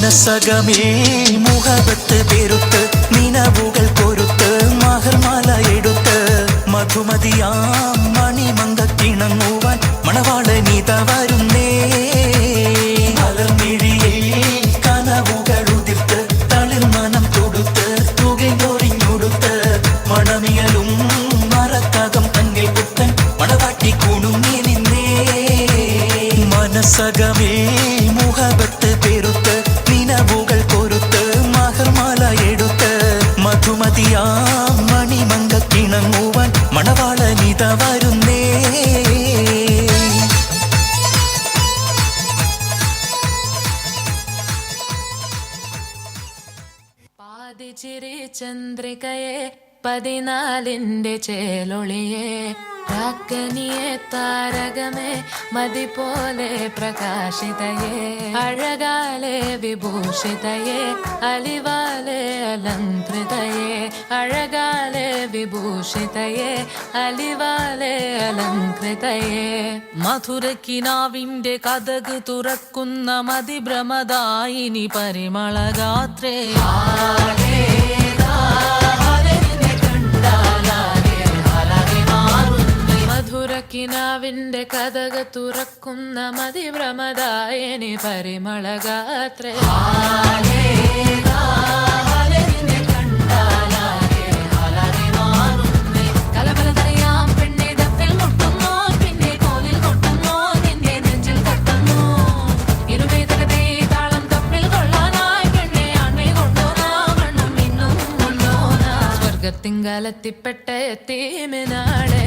മനസകമേ മുഹബത്ത് പെരുത്ത് നിനവുകൾ കൊരുത്ത് മഹർമാല എടുത്ത് മധുമതിയാം മണിമങ്കക്കിണങ്ങുവാൻ മണവാളനിത വരുന്നേ. മലർമിഴിയേ കനവുകൾ ഉതിർത്ത് തളിർ മനം തൊടുത്ത് തുകയൊറിഞ്ഞൊടുത്ത് മണമിയലും മറക്കകം തന്നിൽ പുത്തൻ മണവാട്ടി കുണുങ്ങി നിന്നേ. മനസകമേ മുഹബത്ത് പെരുത്ത് നിനവുകൾ കൊരുത്ത് മഹർമാല എടുത്ത് മധുമതിയാം മണിമങ്കക്കിണങ്ങുവാൻ മണവാളനിത വരുന്നേ. പാതിച്ചിരി ചന്ദ്രികയെ 14ന്റെ ചേലൊളിയെ രാക്കനിയെ താരകമേ മതി പോലെ പ്രകാശിതയെ അഴകാലെ വിഭൂഷിതയെ അലിവാലെ അലങ്കൃതയെ അഴകാലെ വിഭൂഷിതയെ അലിവാലെ അലങ്കൃതയെ മധുരക്കിനാവിന്റെ കഥക് തുറക്കുന്ന മതിഭ്രമദായിനി പരിമളഗാത്രേ. മധുരക്കിനാവിന്റെ കഥക് തുറക്കുന്ന മതിഭ്രമദായിനി പരിമളഗാത്രേ. കലബലതറിയാം പെണ്ണെ ദഫിൽ മുട്ടുന്നു പിന്നെ കോലിൽ കൊട്ടുന്നു നിന്റെ നെഞ്ചിൽ തട്ടുന്നു ഇരുമേതകത്തെ താളം തമ്മിൽ കൊള്ളാനായി പെണ്ണെ ആൺമേ കൊണ്ടോനാ വണ്ണം ഇന്നും കൊണ്ടോനാ സ്വർഗത്തിങ്കലെത്തിപ്പെട്ട എത്തീമിനാളെ.